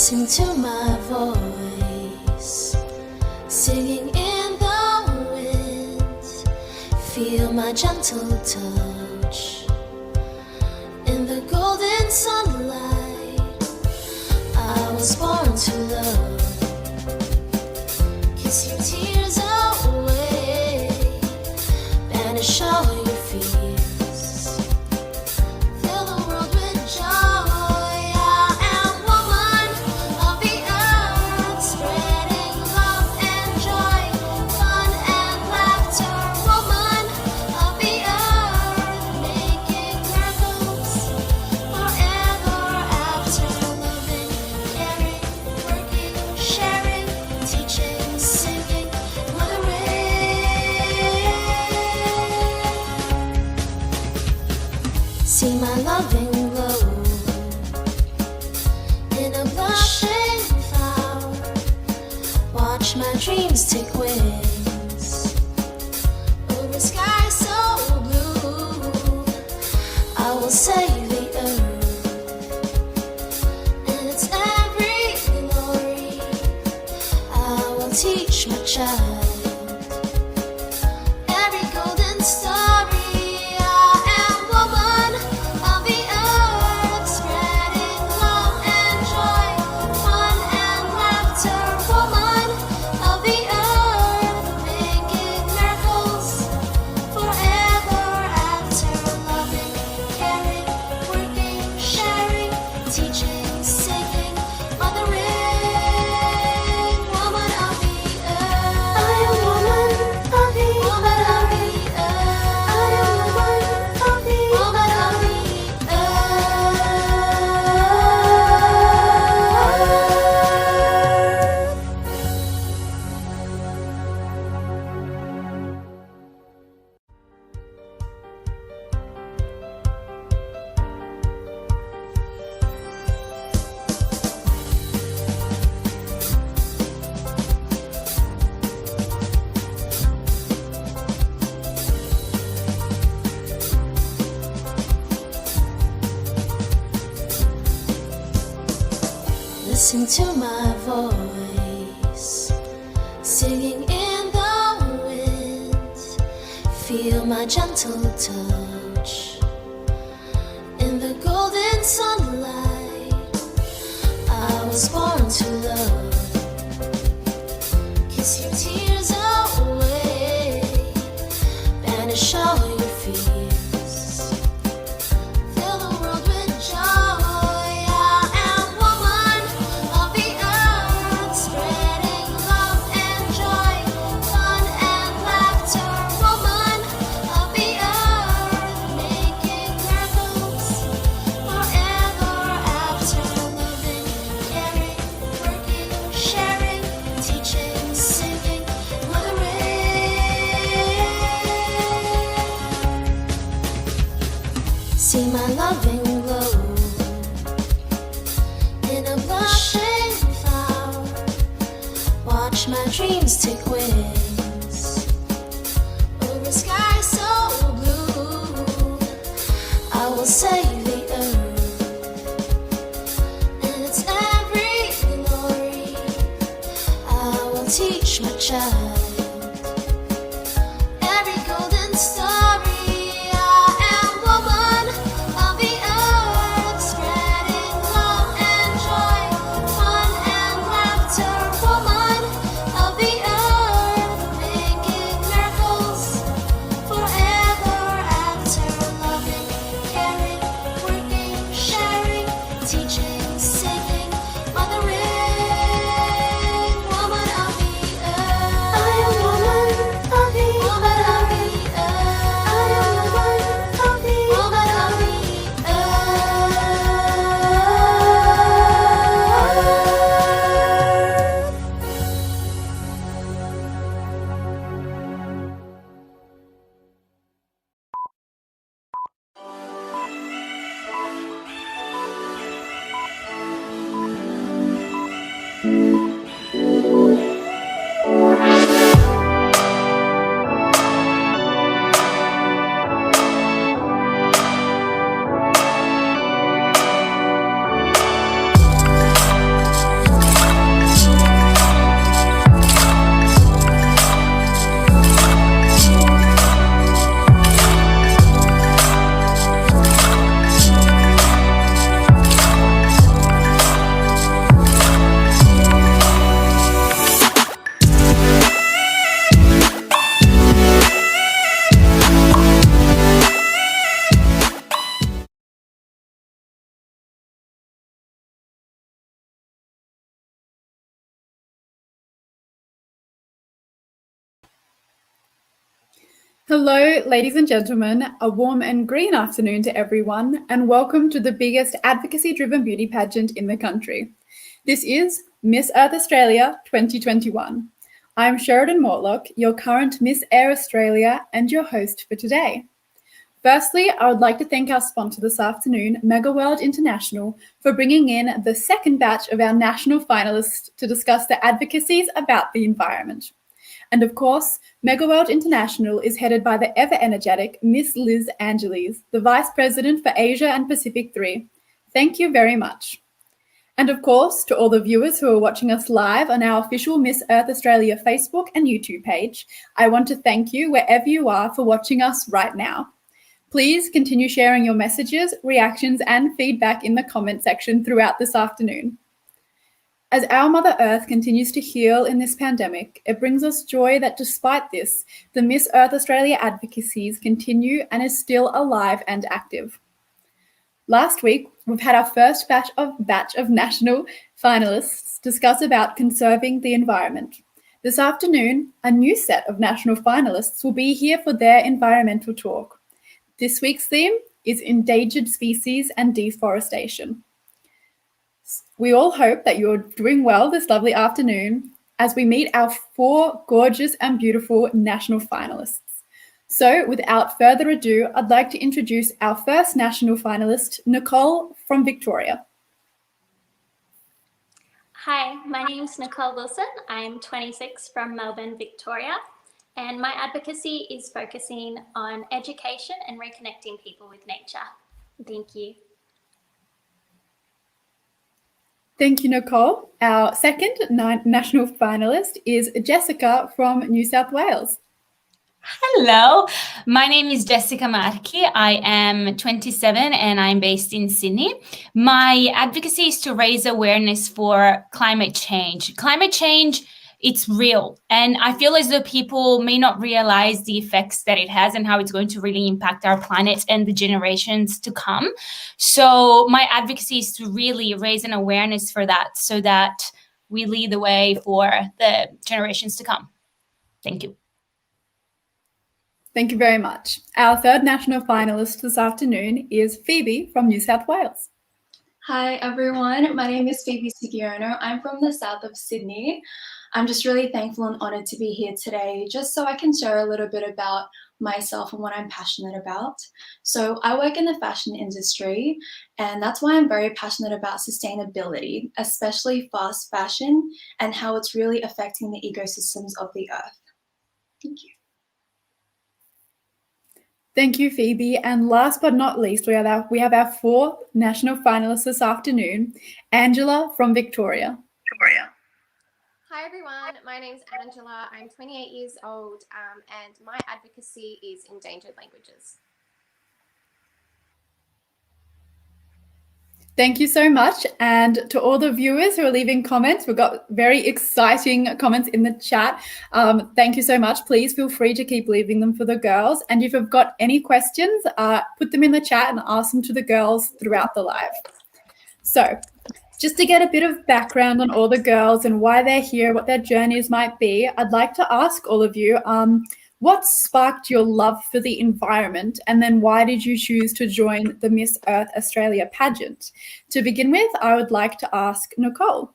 Listen to my voice, singing in the wind. Feel my gentle touch in the golden sunlight. I was born to love. Kiss your tears away, banish all your fears. Fill the world with joy. See my loving glow in a blushing flower. Watch my dreams take wings over sky so blue. I will save the earth and its every glory. I will teach my child every golden story. Listen to my voice, singing in the wind. Feel my gentle touch in the golden sunlight. I was born to love. Kiss your tears away, banish all your fears. Fill the world with joy. See my loving glow in a blushing flower. Watch my dreams take wings over sky so blue. I will save the earth and its every glory. I will teach my child every golden story. I Hello, ladies and gentlemen. A warm and green afternoon to everyone, and welcome to the biggest advocacy-driven beauty pageant in the country. This is Miss Earth Australia 2021. I'm Sheridan Mortlock, your current Miss Air Australia and your host for today. Firstly, I would like to thank our sponsor this afternoon, Megaworld International, for bringing in the second batch of our national finalists to discuss their advocacies about the environment. And of course, Megaworld International is headed by the ever-energetic Miss Liz Angeles, the Vice President for Asia and Pacific 3. Thank you very much. And of course, to all the viewers who are watching us live on our official Miss Earth Australia Facebook and YouTube page, I want to thank you wherever you are for watching us right now. Please continue sharing your messages, reactions, and feedback in the comment section throughout this afternoon. As our Mother Earth continues to heal in this pandemic, it brings us joy that despite this, the Miss Earth Australia advocacies continue and is still alive and active. Last week, we've had our first batch of national finalists discuss about conserving the environment. This afternoon, a new set of national finalists will be here for their environmental talk. This week's theme is Endangered Species and Deforestation. We all hope that you're doing well this lovely afternoon as we meet our 4 gorgeous and beautiful national finalists. So without further ado, I'd like to introduce our first national finalist, Nicole from Victoria. Hi, my name is Nicole Wilson. I'm 26 from Melbourne, Victoria, and my advocacy is focusing on education and reconnecting people with nature. Thank you. Thank you, Nicole. Our second national finalist is Jessica from New South Wales. Hello, my name is Jessica Marchi. I am 27 and I'm based in Sydney. My advocacy is to raise awareness for climate change. Climate change, it's real, and I feel as though people may not realize the effects that it has and how it's going to really impact our planet and the generations to come. So my advocacy is to really raise an awareness for that so that we lead the way for the generations to come. Thank you. Thank you very much. Our third national finalist this afternoon is Phoebe from New South Wales. Hi everyone, my name is Phoebe Sigiono. I'm from the south of Sydney. I'm just really thankful and honoured to be here today, just so I can share a little bit about myself and what I'm passionate about. So I work in the fashion industry, and that's why I'm very passionate about sustainability, especially fast fashion and how it's really affecting the ecosystems of the earth. Thank you. Thank you, Phoebe. And last but not least, we have our 4th national finalists this afternoon, Angela from Victoria. Hi everyone, my name's Angela. I'm 28 years old and my advocacy is endangered languages. Thank you so much. And to all the viewers who are leaving comments, we've got very exciting comments in the chat. Thank you so much. Please feel free to keep leaving them for the girls. And if you've got any questions, put them in the chat and ask them to the girls throughout the live. So just to get a bit of background on all the girls and why they're here, what their journeys might be, I'd like to ask all of you, what sparked your love for the environment, and then why did you choose to join the Miss Earth Australia pageant? To begin with, I would like to ask Nicole.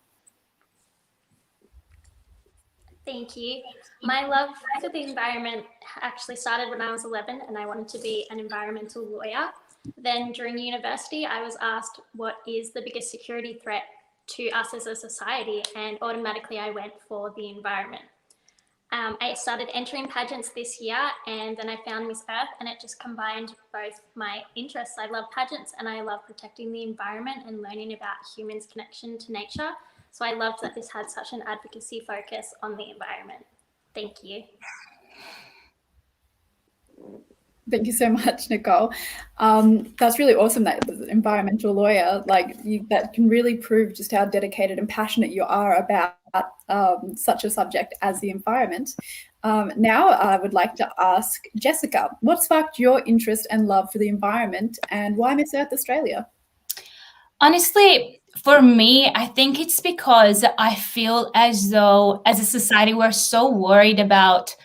Thank you. My love for the environment actually started when I was 11 and I wanted to be an environmental lawyer. Then during university, I was asked what is the biggest security threat to us as a society, and automatically I went for the environment. I started entering pageants this year and then I found Miss Earth, and it just combined both my interests. I love pageants and I love protecting the environment and learning about humans' connection to nature. So I loved that this had such an advocacy focus on the environment. Thank you. Thank you so much, Nicole. That's really awesome that as an environmental lawyer, that can really prove just how dedicated and passionate you are about such a subject as the environment. Now I would like to ask Jessica, what sparked your interest and love for the environment, and why Miss Earth Australia? Honestly, for me, I think it's because I feel as though as a society we're so worried about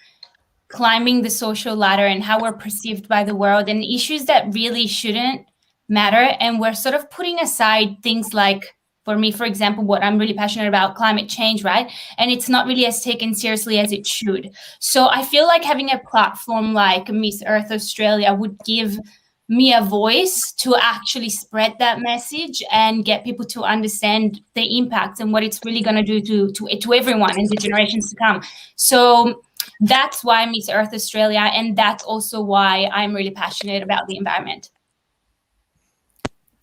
climbing the social ladder and how we're perceived by the world, and issues that really shouldn't matter. And we're sort of putting aside things like, for me, for example, what I'm really passionate about, climate change, right? And it's not really as taken seriously as it should. So I feel like having a platform like Miss Earth Australia would give me a voice to actually spread that message and get people to understand the impact and what it's really going to do to everyone and the generations to come. So that's why Miss Earth Australia, and that's also why I'm really passionate about the environment.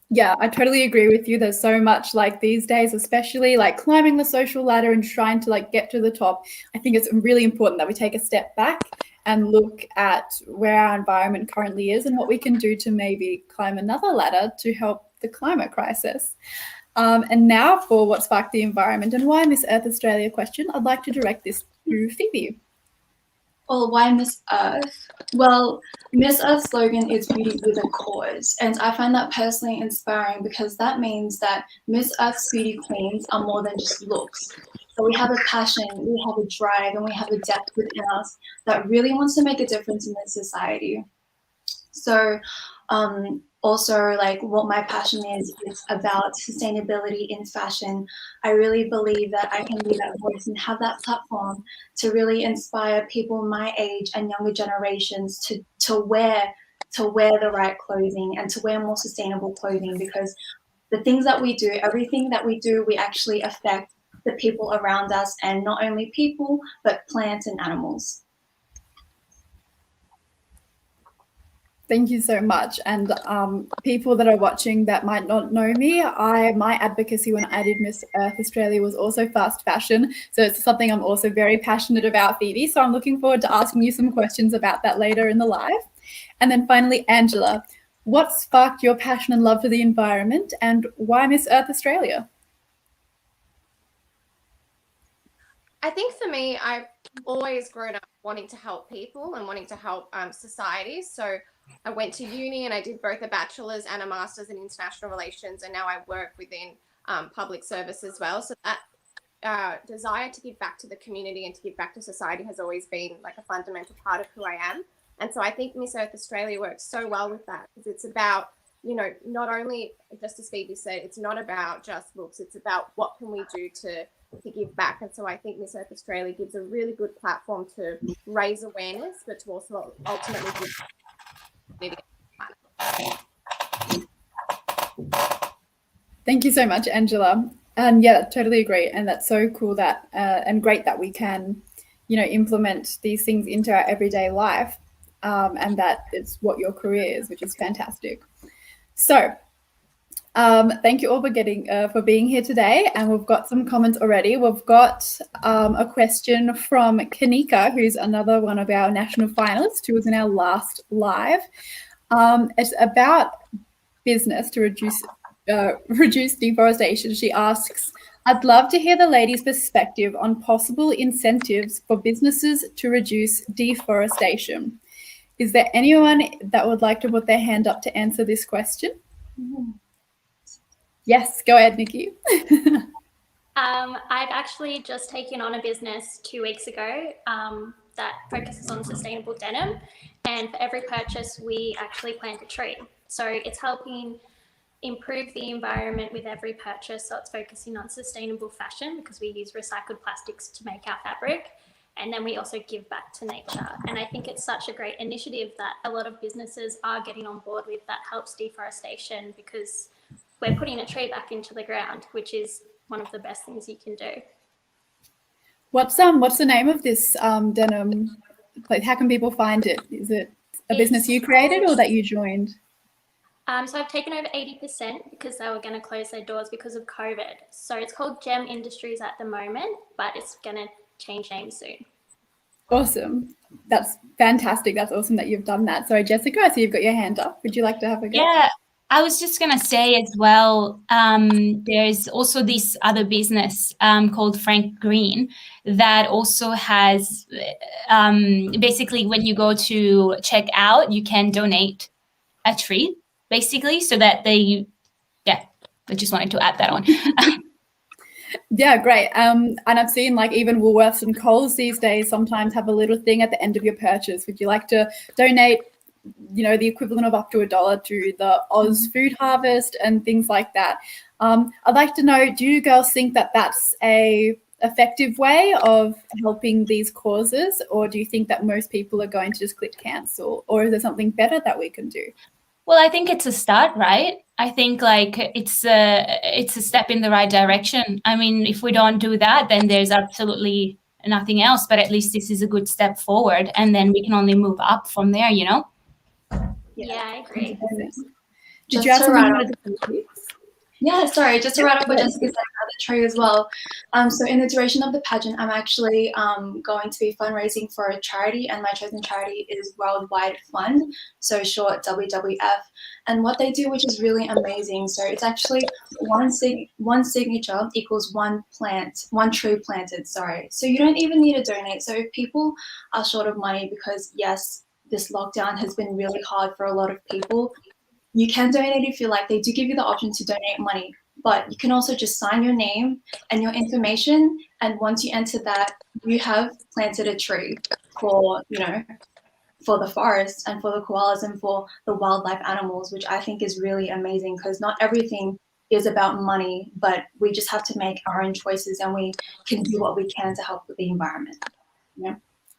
Yeah, I totally agree with you. There's so much like these days, especially like climbing the social ladder and trying to like get to the top. I think it's really important that we take a step back and look at where our environment currently is and what we can do to maybe climb another ladder to help the climate crisis. And now for what sparked the environment and why Miss Earth Australia question, I'd like to direct this to Phoebe. Well, why Miss Earth? Well, Miss Earth's slogan is beauty with a cause. And I find that personally inspiring because that means that Miss Earth's beauty queens are more than just looks. So we have a passion, we have a drive, and we have a depth within us that really wants to make a difference in this society. So also like what my passion is about sustainability in fashion. I really believe that I can be that voice and have that platform to really inspire people my age and younger generations to wear the right clothing and to wear more sustainable clothing, because the things that we do, everything that we do, we actually affect the people around us, and not only people, but plants and animals. Thank you so much. And people that are watching that might not know me, my advocacy when I did Miss Earth Australia was also fast fashion. So it's something I'm also very passionate about, Phoebe. So I'm looking forward to asking you some questions about that later in the live. And then finally, Angela, what sparked your passion and love for the environment, and why Miss Earth Australia? I think for me, I've always grown up wanting to help people and wanting to help society. So I went to uni and I did both a bachelor's and a master's in international relations, and now I work within public service as well. So that desire to give back to the community and to give back to society has always been like a fundamental part of who I am. And so I think Miss Earth Australia works so well with that, because it's about, you know, not only, just as Phoebe said, it's not about just looks, it's about what can we do to give back. And so I think Miss Earth Australia gives a really good platform to raise awareness, but to also ultimately give. Thank you so much, Angela. And yeah, totally agree. And that's so cool that and great that we can, you know, implement these things into our everyday life, and that it's what your career is, which is fantastic. So thank you all for being here today. And we've got some comments already. We've got a question from Kanika, who's another one of our national finalists, who was in our last live. It's about business to reduce deforestation. She asks, I'd love to hear the ladies' perspective on possible incentives for businesses to reduce deforestation. Is there anyone that would like to put their hand up to answer this question? Yes, go ahead, Nikki. I've actually just taken on a business 2 weeks ago that focuses on sustainable denim, and for every purchase we actually plant a tree. So it's helping improve the environment with every purchase. So it's focusing on sustainable fashion because we use recycled plastics to make our fabric, and then we also give back to nature. And I think it's such a great initiative that a lot of businesses are getting on board with, that helps deforestation, because we're putting a tree back into the ground, which is one of the best things you can do. What's the name of this denim? Like, how can people find it? Is it a business you created or that you joined? So I've taken over 80% because they were going to close their doors because of COVID. So it's called Gem Industries at the moment, but it's going to change names soon. Awesome. That's fantastic. That's awesome that you've done that. So Jessica, I see you've got your hand up. Would you like to have a go? Yeah. I was just going to say as well, there's also this other business called Frank Green that also has, basically when you go to check out, you can donate a tree, basically, so that I just wanted to add that on. Yeah, great. And I've seen like even Woolworths and Coles these days sometimes have a little thing at the end of your purchase. Would you like to donate, the equivalent of up to $1 to the Oz Food Harvest and things like that? I'd like to know, do you girls think that that's a effective way of helping these causes, or do you think that most people are going to just click cancel, or is there something better that we can do? Well, I think it's a start, right? I think like it's a step in the right direction. I mean, if we don't do that, then there's absolutely nothing else. But at least this is a good step forward, and then we can only move up from there. Yeah, I agree. Did you have something you wanted to say? Yeah, sorry, just to write up what Jessica said about the tree as well. So in the duration of the pageant, I'm actually going to be fundraising for a charity, and my chosen charity is Worldwide Fund, so short WWF. And what they do, which is really amazing, so it's actually one signature equals one tree planted, sorry. So you don't even need to donate. So if people are short of money, because yes, this lockdown has been really hard for a lot of people, you can donate if you like. They do give you the option to donate money, but you can also just sign your name and your information. And once you enter that, you have planted a tree for, for the forest and for the koalas and for the wildlife animals, which I think is really amazing, because not everything is about money, but we just have to make our own choices and we can do what we can to help with the environment.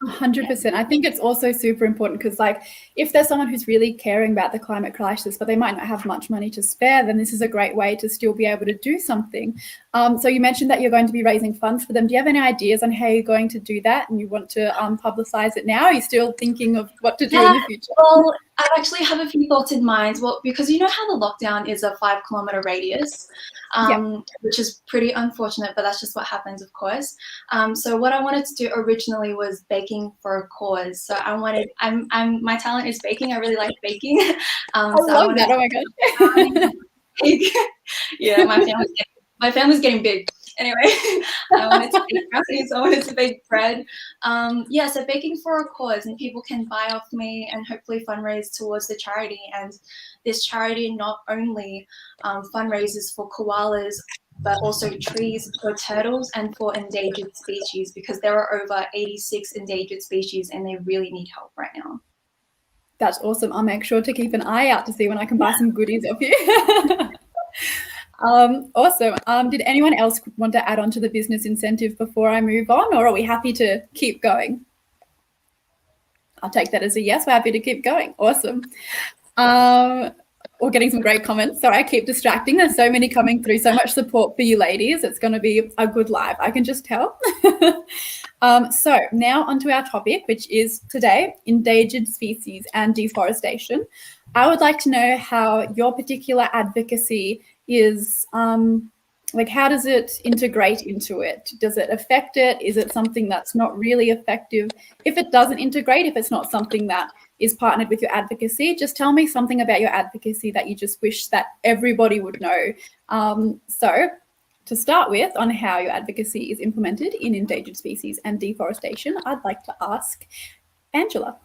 100%. I think it's also super important because, like, if there's someone who's really caring about the climate crisis, but they might not have much money to spare, then this is a great way to still be able to do something. So you mentioned that you're going to be raising funds for them. Do you have any ideas on how you're going to do that, and you want to publicize it now? Are you still thinking of what to do in the future? Well, I actually have a few thoughts in mind. Well, because you know how the lockdown is a 5-kilometer radius, which is pretty unfortunate, but that's just what happens, of course. So what I wanted to do originally was baking for a cause. So my talent is baking. I really like baking. I love that. Oh my gosh. Yeah, my family's getting big. Anyway, I wanted to bake brownies, I wanted to bake bread. So baking for a cause, and people can buy off me and hopefully fundraise towards the charity. And this charity not only fundraises for koalas, but also trees, for turtles, and for endangered species, because there are over 86 endangered species and they really need help right now. That's awesome. I'll make sure to keep an eye out to see when I can buy some goodies off you. Awesome. Did anyone else want to add on to the business incentive before I move on, or are we happy to keep going? I'll take that as a yes. We're happy to keep going. Awesome. We're getting some great comments. Sorry, I keep distracting. There's so many coming through. So much support for you ladies. It's going to be a good live. I can just tell. So now onto our topic, which is today, endangered species and deforestation. I would like to know how your particular advocacy is, how does it integrate into it? Does it affect it? Is it something that's not really effective? If it doesn't integrate, if it's not something that is partnered with your advocacy, just tell me something about your advocacy that you just wish that everybody would know. So to start with, on how your advocacy is implemented in endangered species and deforestation, I'd like to ask Angela.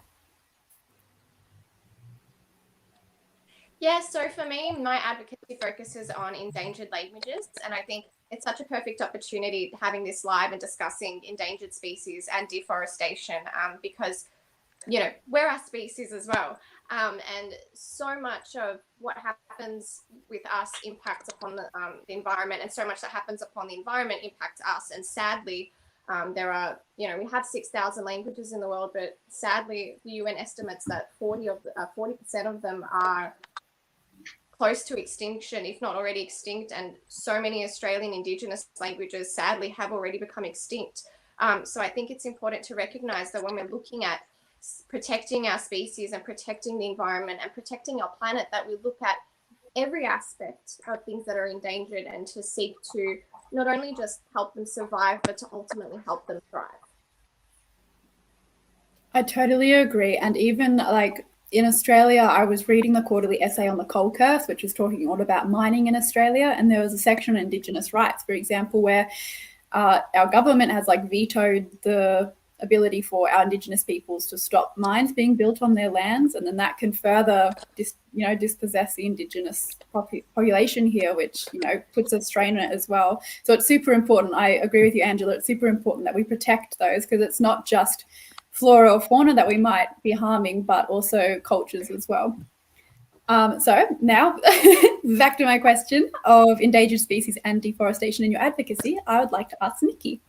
Yeah, so for me, my advocacy focuses on endangered languages, and I think it's such a perfect opportunity having this live and discussing endangered species and deforestation, because, we're a species as well. And so much of what happens with us impacts upon the environment, and so much that happens upon the environment impacts us. And sadly, there are, we have 6,000 languages in the world, but sadly, the UN estimates that 40% of them are close to extinction, if not already extinct, and so many Australian Indigenous languages sadly have already become extinct. So I think it's important to recognise that when we're looking at protecting our species and protecting the environment and protecting our planet, that we look at every aspect of things that are endangered and to seek to not only just help them survive, but to ultimately help them thrive. I totally agree. And even in Australia, I was reading the quarterly essay on the coal curse, which was talking all about mining in Australia. And there was a section on Indigenous rights, for example, where our government has vetoed the ability for our Indigenous peoples to stop mines being built on their lands, and then that can further dispossess the Indigenous population here, which puts a strain on it as well. So it's super important. I agree with you, Angela. It's super important that we protect those, because it's not just flora or fauna that we might be harming, but also cultures as well. So now back to my question of endangered species and deforestation in your advocacy. I would like to ask Nikki.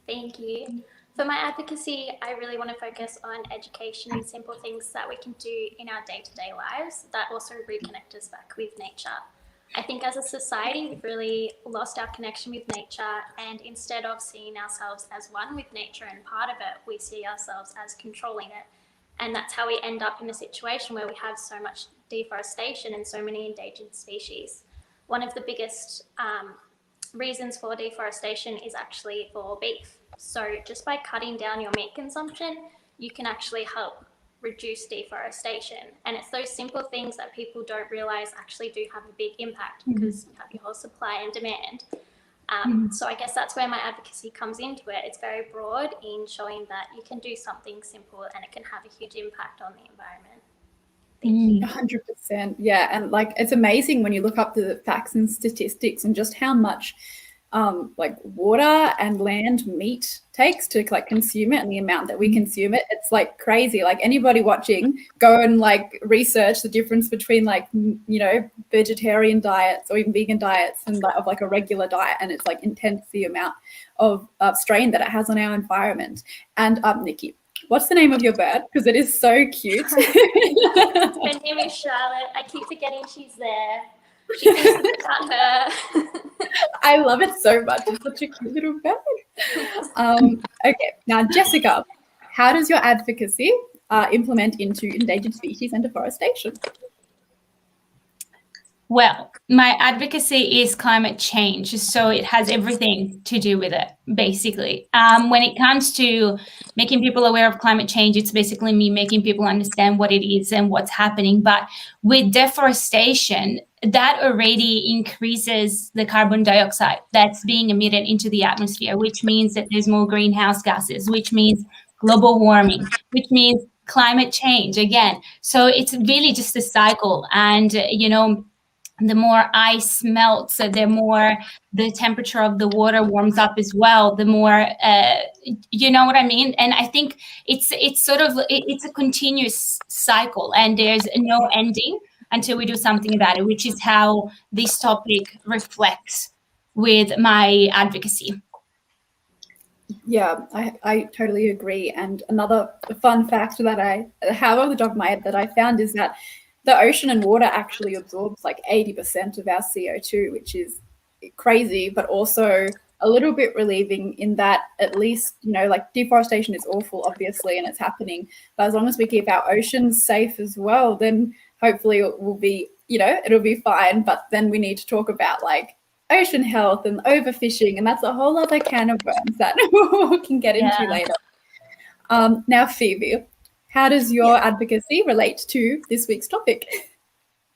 Thank you. For my advocacy, I really want to focus on education and simple things that we can do in our day-to-day lives that also reconnect us back with nature. I think as a society, we've really lost our connection with nature, and instead of seeing ourselves as one with nature and part of it, we see ourselves as controlling it. And that's how we end up in a situation where we have so much deforestation and so many endangered species. One of the biggest reasons for deforestation is actually for beef. So just by cutting down your meat consumption, you can actually help reduce deforestation. And it's those simple things that people don't realize actually do have a big impact, because you have your whole supply and demand. So I guess that's where my advocacy comes into it. It's very broad in showing that you can do something simple and it can have a huge impact on the environment. Thank you. 100%. Yeah. And like, it's amazing when you look up the facts and statistics and just how much like water and land meat takes to like consume it, and the amount that we consume it. It's like crazy. Like anybody watching, go and like research the difference between like, vegetarian diets or even vegan diets and of like a regular diet. And it's like intense the amount of strain that it has on our environment. And Nikki, what's the name of your bird? Because it is so cute. Her name is Charlotte. I keep forgetting she's there. She thinks it's about her. I love it so much. It's such a cute little bird. Okay, now Jessica, how does your advocacy implement into endangered species and deforestation? Well, my advocacy is climate change, so it has everything to do with it, basically. When it comes to making people aware of climate change, it's basically me making people understand what it is and what's happening. But with deforestation, that already increases the carbon dioxide that's being emitted into the atmosphere, which means that there's more greenhouse gases, which means global warming, which means climate change again. So it's really just a cycle. And, the more ice melts, the more the temperature of the water warms up as well, the more, you know what I mean? And I think it's a continuous cycle, and there's no ending until we do something about it, which is how this topic reflects with my advocacy. Yeah, I totally agree. And another fun fact that I have on the top of my head that I found is that the ocean and water actually absorbs like 80% of our CO2, which is crazy, but also a little bit relieving in that at least, like deforestation is awful, obviously, and it's happening. But as long as we keep our oceans safe as well, then hopefully it will be, it'll be fine. But then we need to talk about like ocean health and overfishing, and that's a whole other can of worms that we can get into later. Now, Phoebe, how does your advocacy relate to this week's topic?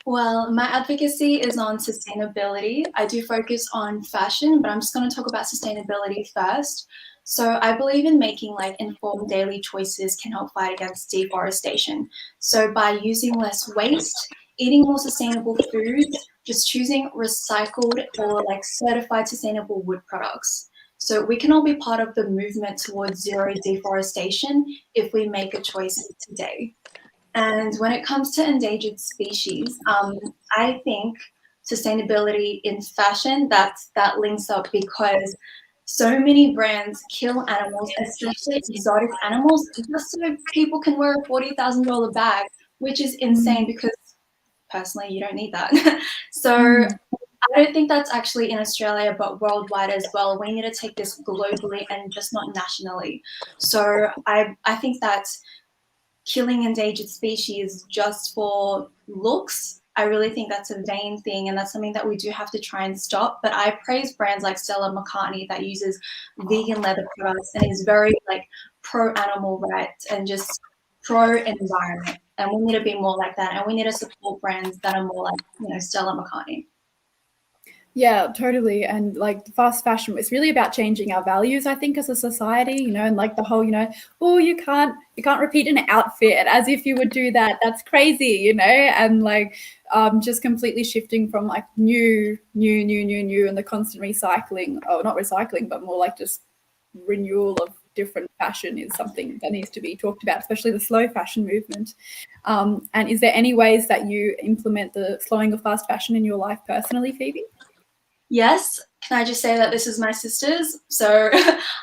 Well, my advocacy is on sustainability. I do focus on fashion, but I'm just going to talk about sustainability first. So I believe in making like informed daily choices can help fight against deforestation. So by using less waste, eating more sustainable foods, just choosing recycled or like certified sustainable wood products. So we can all be part of the movement towards zero deforestation if we make a choice today. And when it comes to endangered species, I think sustainability in fashion, that links up because so many brands kill animals, especially exotic animals, just so people can wear a $40,000 bag, which is insane because personally, you don't need that. So I don't think that's actually in Australia, but worldwide as well. We need to take this globally and just not nationally. So I think that killing endangered species just for looks, I really think that's a vain thing, and that's something that we do have to try and stop. But I praise brands like Stella McCartney that uses vegan leather products and is very like pro animal rights and just pro environment. And we need to be more like that, and we need to support brands that are more like Stella McCartney. Yeah, totally. And like fast fashion, it's really about changing our values, I think, as a society, and like the whole, oh, you can't repeat an outfit as if you would do that. That's crazy, and like just completely shifting from like new, and the constant recycling, oh, not recycling, but more like just renewal of different fashion is something that needs to be talked about, especially the slow fashion movement. And is there any ways that you implement the slowing of fast fashion in your life personally, Phoebe? Yes, can I just say that this is my sister's? So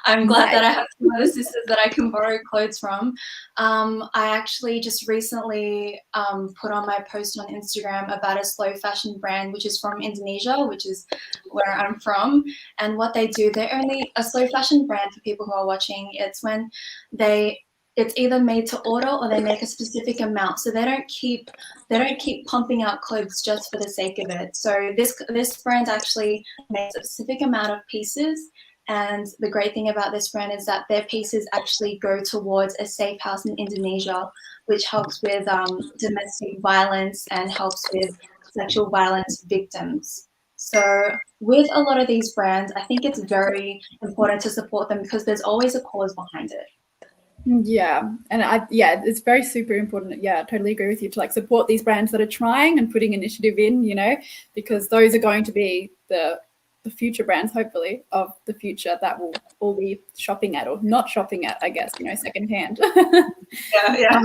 I'm glad that I have two other sisters that I can borrow clothes from. I actually just recently put on my post on Instagram about a slow fashion brand, which is from Indonesia, which is where I'm from. And what they do, they're only a slow fashion brand for people who are watching. It's when it's either made to order or they make a specific amount. So they don't keep pumping out clothes just for the sake of it. So this brand actually makes a specific amount of pieces. And the great thing about this brand is that their pieces actually go towards a safe house in Indonesia, which helps with domestic violence and helps with sexual violence victims. So with a lot of these brands, I think it's very important to support them because there's always a cause behind it. Yeah, and it's very super important. Yeah, I totally agree with you to like support these brands that are trying and putting initiative in, because those are going to be the future brands, hopefully, of the future that will all be shopping at or not shopping at, I guess, secondhand. Yeah.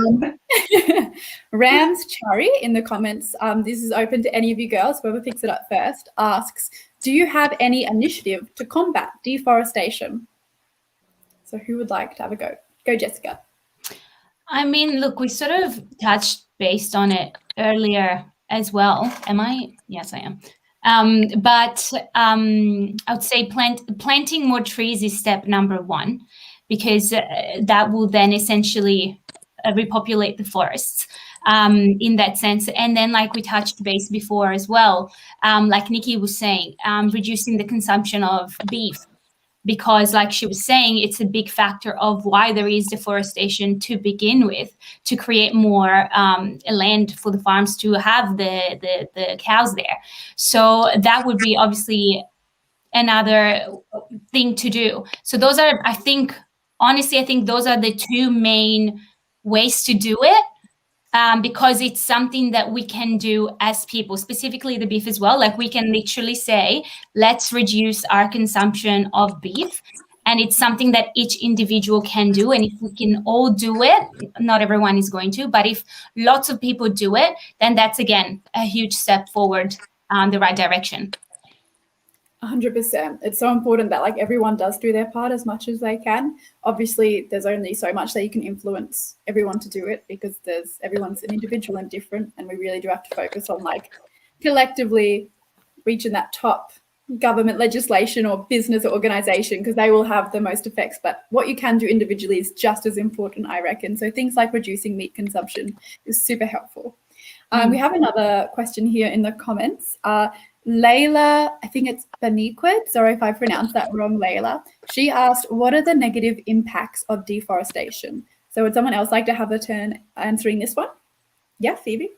Rams Chari in the comments, this is open to any of you girls, whoever picks it up first, asks, do you have any initiative to combat deforestation? So who would like to have a go? Go, Jessica. I mean, look, we sort of touched based on it earlier as well. Am I? Yes, I am. But I would say planting more trees is step number one, because that will then essentially repopulate the forests in that sense. And then, like we touched base before as well, like Nikki was saying, reducing the consumption of beef, because like she was saying, it's a big factor of why there is deforestation to begin with, to create more land for the farms to have the cows there. So that would be obviously another thing to do. So those are, I think those are the two main ways to do it. Because it's something that we can do as people, specifically the beef as well. Like we can literally say, let's reduce our consumption of beef. And it's something that each individual can do. And if we can all do it, not everyone is going to, but if lots of people do it, then that's, again, a huge step forward the right direction. 100%. It's so important that like everyone does do their part as much as they can. Obviously, there's only so much that you can influence everyone to do it, because everyone's an individual and different, and we really do have to focus on like collectively reaching that top government legislation or business or organization, because they will have the most effects. But what you can do individually is just as important, I reckon. So things like reducing meat consumption is super helpful. We have another question here in the comments. Layla, I think it's Baniquid, sorry if I pronounced that wrong, Layla. She asked, what are the negative impacts of deforestation? So would someone else like to have a turn answering this one? Yeah, Phoebe?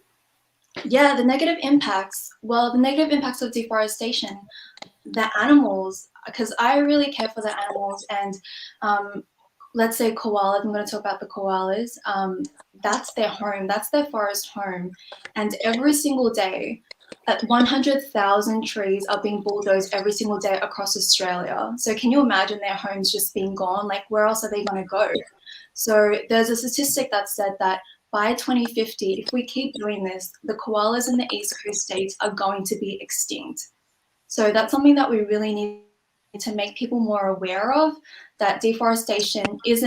Yeah, the negative impacts. Well, the negative impacts of deforestation, the animals, because I really care for the animals, and let's say koalas, I'm going to talk about the koalas. That's their home, that's their forest home. And every single day, 100,000 trees are being bulldozed every single day across Australia. So can you imagine their homes just being gone? Like, where else are they going to go? So there's a statistic that said that by 2050, if we keep doing this, the koalas in the East Coast states are going to be extinct. So that's something that we really need to make people more aware of, that deforestation is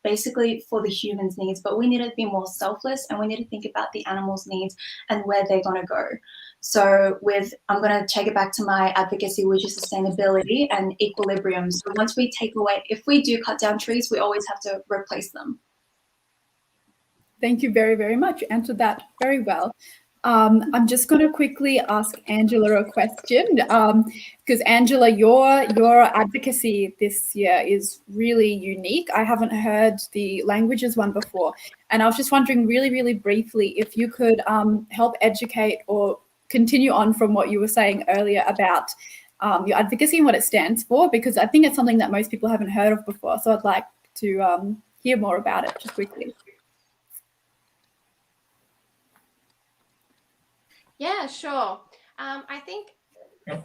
basically for the humans' needs, but we need to be more selfless, and we need to think about the animals' needs and where they're going to go. So I'm going to take it back to my advocacy, which is sustainability and equilibrium. So once we if we do cut down trees, we always have to replace them. Thank you very, very much. You answered that very well. I'm just going to quickly ask Angela a question, because Angela, your advocacy this year is really unique. I haven't heard the languages one before, and I was just wondering really, really briefly if you could help educate or continue on from what you were saying earlier about your advocacy and what it stands for, because I think it's something that most people haven't heard of before. So I'd like to hear more about it just quickly. Yeah, sure. I think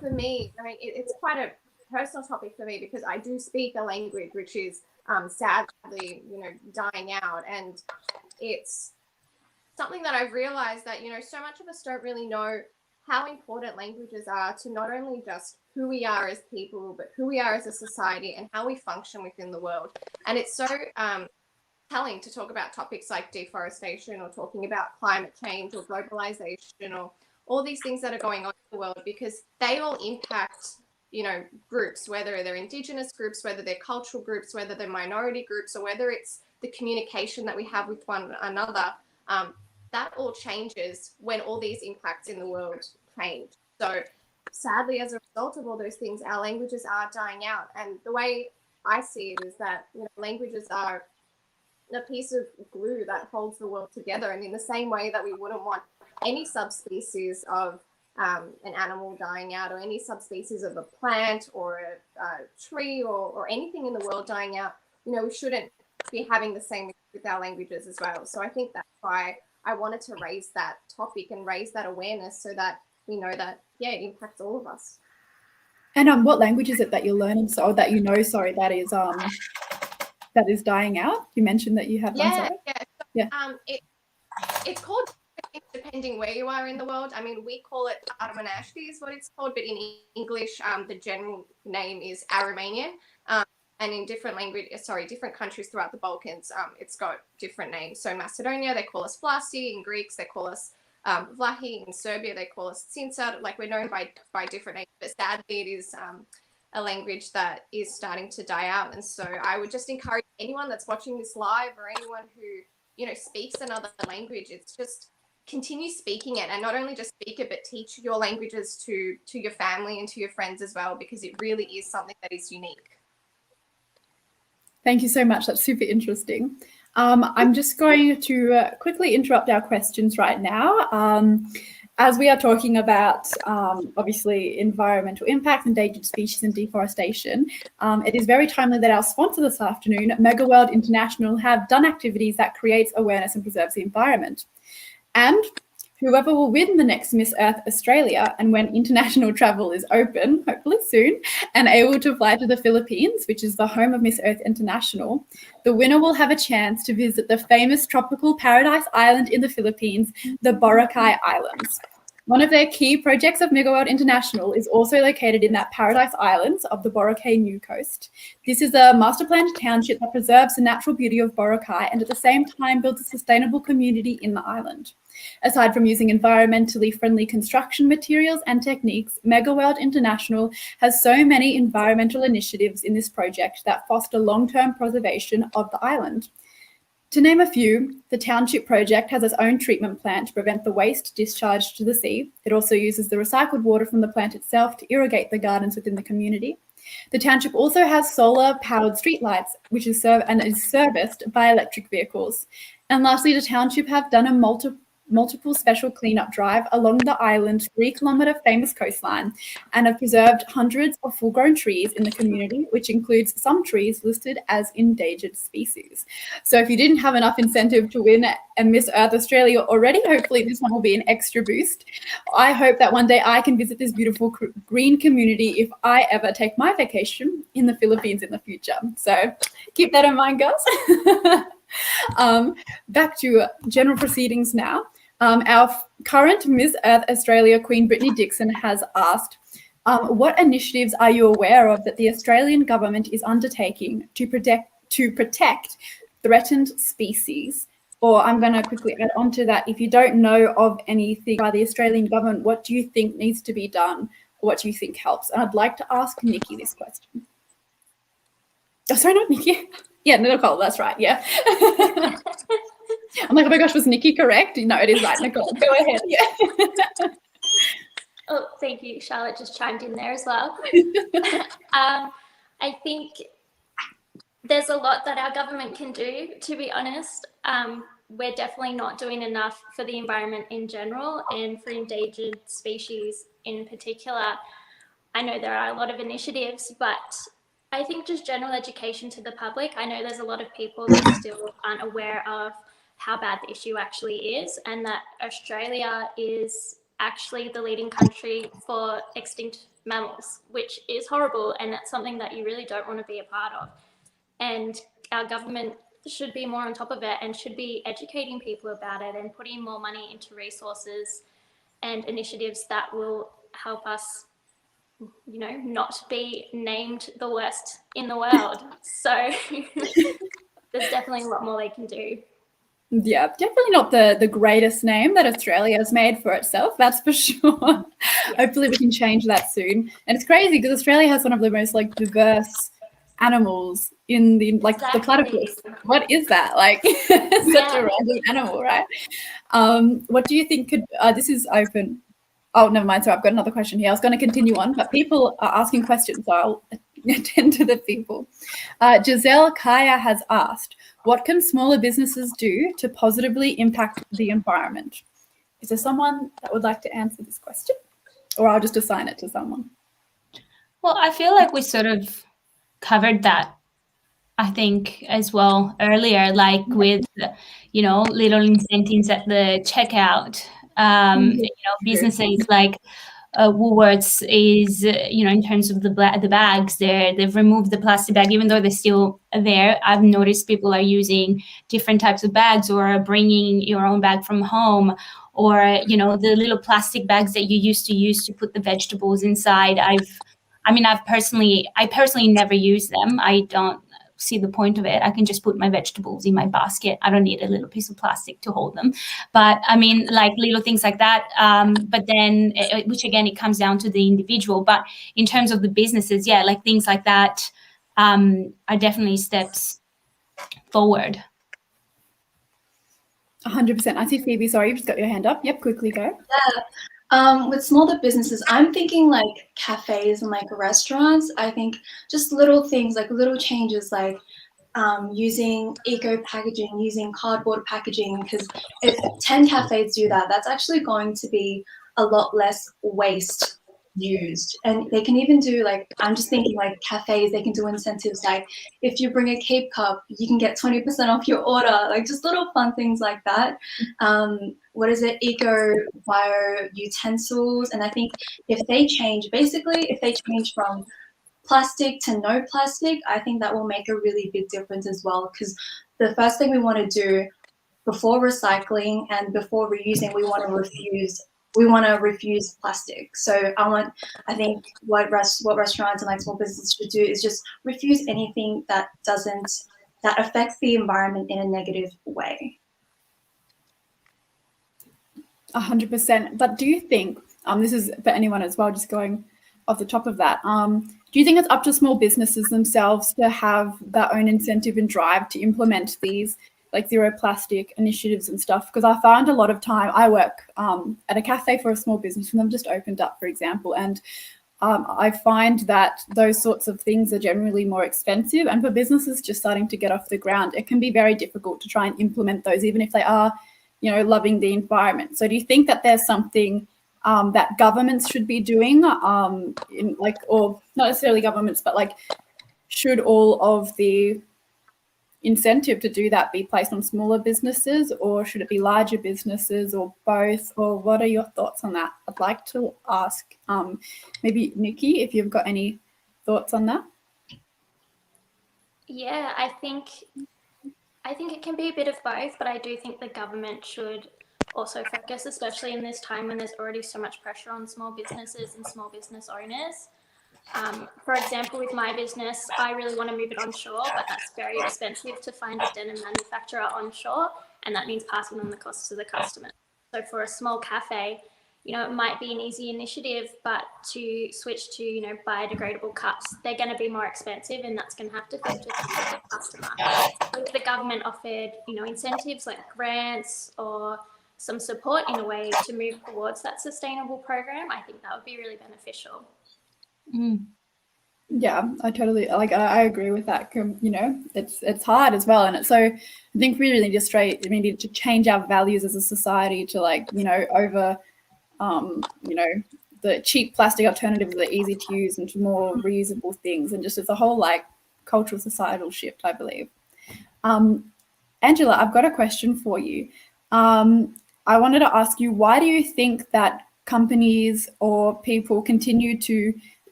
for me, I mean, it's quite a personal topic for me because I do speak a language which is sadly, dying out, and it's something that I've realized that so much of us don't really know how important languages are to not only just who we are as people, but who we are as a society and how we function within the world. And it's so telling to talk about topics like deforestation or talking about climate change or globalization or all these things that are going on in the world, because they all impact groups, whether they're Indigenous groups, whether they're cultural groups, whether they're minority groups, or whether it's the communication that we have with one another. That all changes when all these impacts in the world change. So sadly, as a result of all those things, our languages are dying out. And the way I see it is that languages are a piece of glue that holds the world together. And in the same way that we wouldn't want any subspecies of an animal dying out, or any subspecies of a plant or a tree or anything in the world dying out, we shouldn't be having the same with our languages as well. So I think that's why I wanted to raise that topic and raise that awareness so that we know that, it impacts all of us. And what language is it that you're learning? That is dying out? You mentioned that you have one. It's called, depending where you are in the world. I mean, we call it Armanashti is what it's called, but in English, the general name is Aromanian. And in different countries throughout the Balkans, it's got different names. So in Macedonia, they call us Vlasi. In Greeks, they call us Vlahi. In Serbia, they call us Tsintsar. Like, we're known by different names, but sadly, it is a language that is starting to die out. And so I would just encourage anyone that's watching this live, or anyone who speaks another language, it's just continue speaking it, and not only just speak it, but teach your languages to your family and to your friends as well, because it really is something that is unique. Thank you so much. That's super interesting. I'm just going to quickly interrupt our questions right now. As we are talking about, obviously, environmental impact, endangered species and deforestation, it is very timely that our sponsor this afternoon, Megaworld International, have done activities that creates awareness and preserves the environment. And whoever will win the next Miss Earth Australia, and when international travel is open, hopefully soon, and able to fly to the Philippines, which is the home of Miss Earth International, the winner will have a chance to visit the famous tropical paradise island in the Philippines, the Boracay Islands. One of their key projects of Megaworld International is also located in that paradise islands of the Boracay New Coast. This is a master-planned township that preserves the natural beauty of Boracay and at the same time builds a sustainable community in the island. Aside from using environmentally friendly construction materials and techniques, Megaworld International has so many environmental initiatives in this project that foster long-term preservation of the island. To name a few, the Township project has its own treatment plant to prevent the waste discharged to the sea. It also uses the recycled water from the plant itself to irrigate the gardens within the community. The Township also has solar-powered streetlights, which is serviced by electric vehicles. And lastly, the Township have done a multiple special cleanup drive along the island's 3-kilometre famous coastline and have preserved hundreds of full-grown trees in the community, which includes some trees listed as endangered species. So if you didn't have enough incentive to win a Miss Earth Australia already, hopefully this one will be an extra boost. I hope that one day I can visit this beautiful green community if I ever take my vacation in the Philippines in the future. So keep that in mind, girls. Back to general proceedings now. Our current Miss Earth Australia, Queen Brittany Dixon, has asked, what initiatives are you aware of that the Australian government is undertaking to protect threatened species? Or I'm going to quickly add on to that, if you don't know of anything by the Australian government, what do you think needs to be done? Or what do you think helps? And I'd like to ask Nikki this question. Oh, sorry, not Nikki. Yeah, Nicole, that's right, yeah. I'm like, oh my gosh, was Nikki correct? No, it is right, Nicole. Go ahead, yeah. Oh, thank you. Charlotte just chimed in there as well. I think there's a lot that our government can do, to be honest. we're definitely not doing enough for the environment in general and for endangered species in particular. I know there are a lot of initiatives, but I think just general education to the public. I know there's a lot of people that still aren't aware of how bad the issue actually is, and that Australia is actually the leading country for extinct mammals, which is horrible, and that's something that you really don't want to be a part of. And our government should be more on top of it and should be educating people about it and putting more money into resources and initiatives that will help us, you know, not be named the worst in the world. So there's definitely a lot more they can do. Yeah, definitely not the greatest name that Australia has made for itself, that's for sure. Hopefully we can change that soon. And it's crazy because Australia has one of the most like diverse animals in the like the platypus. What is that? Like such a random animal, right? What do you think could this is open. Oh, never mind. So I've got another question here. I was going to continue on, but people are asking questions, so I'll attend to the people. Giselle Kaya has asked, what can smaller businesses do to positively impact the environment? Is there someone that would like to answer this question? Or I'll just assign it to someone. Well, I feel like we sort of covered that, I think, as well earlier, like with, you know, little incentives at the checkout. You know, businesses like Woolworths is, you know, in terms of the bags, they've removed the plastic bag, even though they're still there. I've noticed people are using different types of bags or bringing your own bag from home, or, you know, the little plastic bags that you used to use to put the vegetables inside. I personally never use them. I don't see the point of it. I can just put my vegetables in my basket. I don't need a little piece of plastic to hold them. But I mean, like little things like that. But then, which again, it comes down to the individual. But in terms of the businesses, yeah, like things like that are definitely steps forward. 100%. I see Phoebe, sorry, you've just got your hand up. Yep, quickly go. With smaller businesses, I'm thinking like cafes and like restaurants. I think just little things, like little changes, like using eco packaging, using cardboard packaging, because if 10 cafes do that, that's actually going to be a lot less waste used. And they can even do like, I'm just thinking like cafes, they can do incentives like if you bring a Cape cup, you can get 20% off your order, like just little fun things like that. What is it? Eco bio utensils. And I think if they change from plastic to no plastic, I think that will make a really big difference as well. Because the first thing we want to do before recycling and before reusing, we want to refuse plastic. So I think what restaurants and like small businesses should do is just refuse anything that affects the environment in a negative way. 100%. But do you think, this is for anyone as well, just going off the top of that, do you think it's up to small businesses themselves to have their own incentive and drive to implement these like zero plastic initiatives and stuff? Because I found a lot of time, I work at a cafe for a small business and they've just opened up, for example, and I find that those sorts of things are generally more expensive, and for businesses just starting to get off the ground, it can be very difficult to try and implement those, even if they are, you know, loving the environment. So do you think that there's something that governments should be doing, in like, or not necessarily governments, but like, should all of the incentive to do that be placed on smaller businesses, or should it be larger businesses, or both? Or what are your thoughts on that? I'd like to ask maybe Nikki, if you've got any thoughts on that. Yeah, I think it can be a bit of both, but I do think the government should also focus, especially in this time when there's already so much pressure on small businesses and small business owners. For example, with my business, I really want to move it onshore, but that's very expensive to find a denim manufacturer onshore, and that means passing on the costs to the customer. So for a small cafe, you know, it might be an easy initiative, but to switch to, you know, biodegradable cups, they're going to be more expensive, and that's going to have to filter through the customer. If the government offered, you know, incentives like grants or some support in a way to move towards that sustainable program, I think that would be really beneficial. Yeah, I totally like. I agree with that. You know, it's hard as well, and it's so. I think we really just we need to change our values as a society to like over, you know, the cheap plastic alternatives that are easy to use into more reusable things, and just as a whole like cultural societal shift, I believe. Angela, I've got a question for you. I wanted to ask you, why do you think that companies or people continue to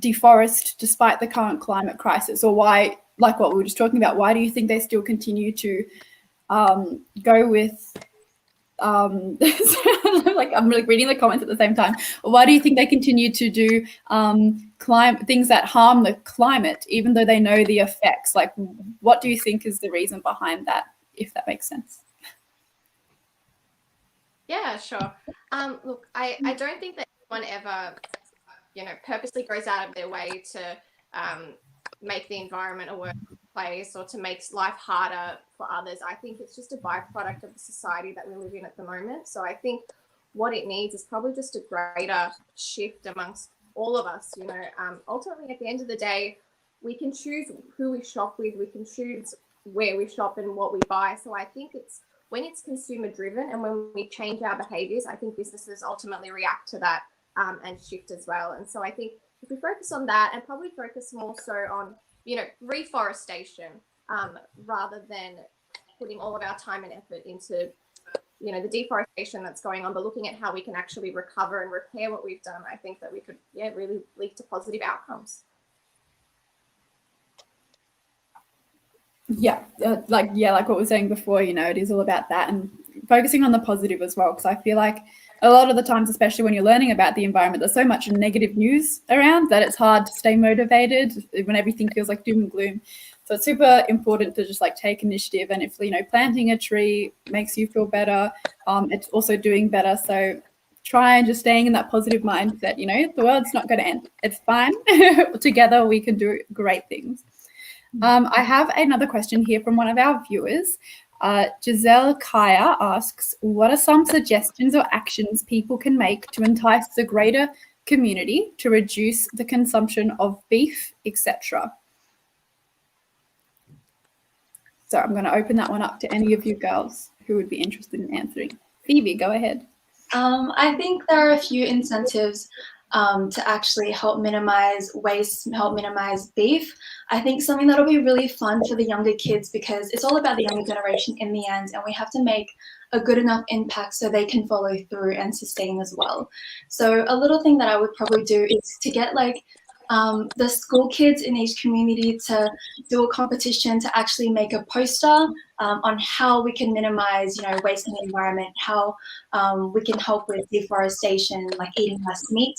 deforest despite the current climate crisis? Or why, like what we were just talking about, why do you think they still continue to go with like I'm like reading the comments at the same time. Why do you think they continue to do things that harm the climate, even though they know the effects? Like, what do you think is the reason behind that, if that makes sense? Yeah, sure. Look, I don't think that anyone ever, purposely goes out of their way to make the environment a worse place or to make life harder for others. I think it's just a byproduct of the society that we live in at the moment. So I think what it needs is probably just a greater shift amongst all of us. Ultimately, at the end of the day, we can choose who we shop with, we can choose where we shop and what we buy. So I think it's when it's consumer driven and when we change our behaviors, I think businesses ultimately react to that and shift as well. And so I think if we focus on that and probably focus more so on, reforestation rather than putting all of our time and effort into, the deforestation that's going on, but looking at how we can actually recover and repair what we've done, I think that we could, really lead to positive outcomes. Yeah, like what we were saying before, it is all about that and focusing on the positive as well, because I feel like a lot of the times, especially when you're learning about the environment, there's so much negative news around that it's hard to stay motivated when everything feels like doom and gloom. So it's super important to just like take initiative, and if planting a tree makes you feel better, it's also doing better. So try and just staying in that positive mindset. The world's not going to end, it's fine. Together we can do great things. I have another question here from one of our viewers. Giselle Kaya asks, what are some suggestions or actions people can make to entice the greater community to reduce the consumption of beef, etc.? So I'm going to open that one up to any of you girls who would be interested in answering. Phoebe, go ahead. I think there are a few incentives to actually help minimize waste, help minimize beef. I think something that'll be really fun for the younger kids, because it's all about the younger generation in the end, and we have to make a good enough impact so they can follow through and sustain as well. So a little thing that I would probably do is to get the school kids in each community to do a competition to actually make a poster on how we can minimize, waste in the environment, how we can help with deforestation, like eating less meat.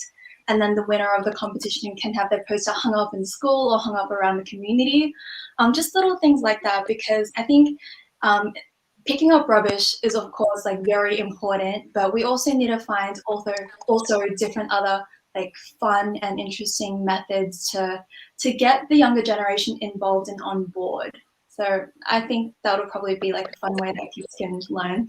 And then the winner of the competition can have their poster hung up in school or hung up around the community. Just little things like that, because I think picking up rubbish is of course like very important, but we also need to find also different other like fun and interesting methods to get the younger generation involved and on board. So I think that'll probably be like a fun way that kids can learn.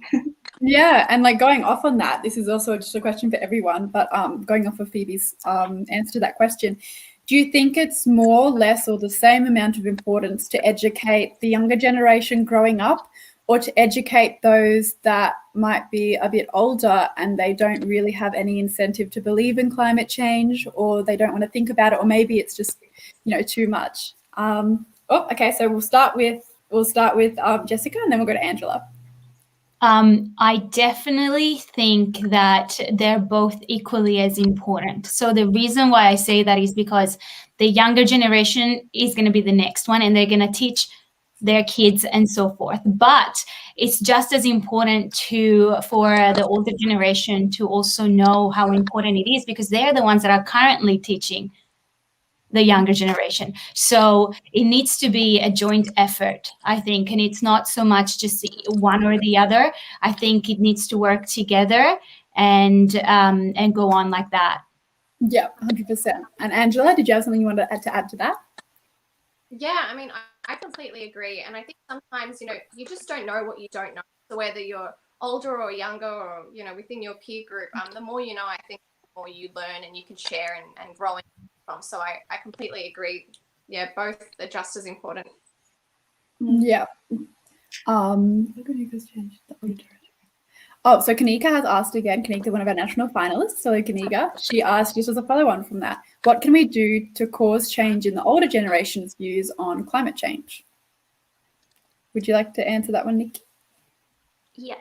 Yeah, and like going off on that, this is also just a question for everyone, but going off of Phoebe's answer to that question, do you think it's more, less, or the same amount of importance to educate the younger generation growing up, or to educate those that might be a bit older and they don't really have any incentive to believe in climate change, or they don't want to think about it, or maybe it's just too much? Okay, so we'll start with Jessica, and then we'll go to Angela. I definitely think that they're both equally as important. So the reason why I say that is because the younger generation is going to be the next one, and they're going to teach their kids and so forth. But it's just as important for the older generation to also know how important it is, because they're the ones that are currently teaching the younger generation. So it needs to be a joint effort, I think, and it's not so much just one or the other. I think it needs to work together and go on like that. Yeah, 100%. And Angela, did you have something you wanted to add to that? Yeah, I mean, I completely agree. And I think sometimes, you just don't know what you don't know. So whether you're older or younger or, within your peer group, the more I think the more you learn and you can share and grow from. So I completely agree yeah, both are just as important. Yeah. Kanika changed the order. Oh, so Kanika has asked again. Kanika, one of our national finalists. So Kanika, she asked, just as a follow-on from that, what can we do to cause change in the older generation's views on climate change? Would you like to answer that one, Nikki? Yeah.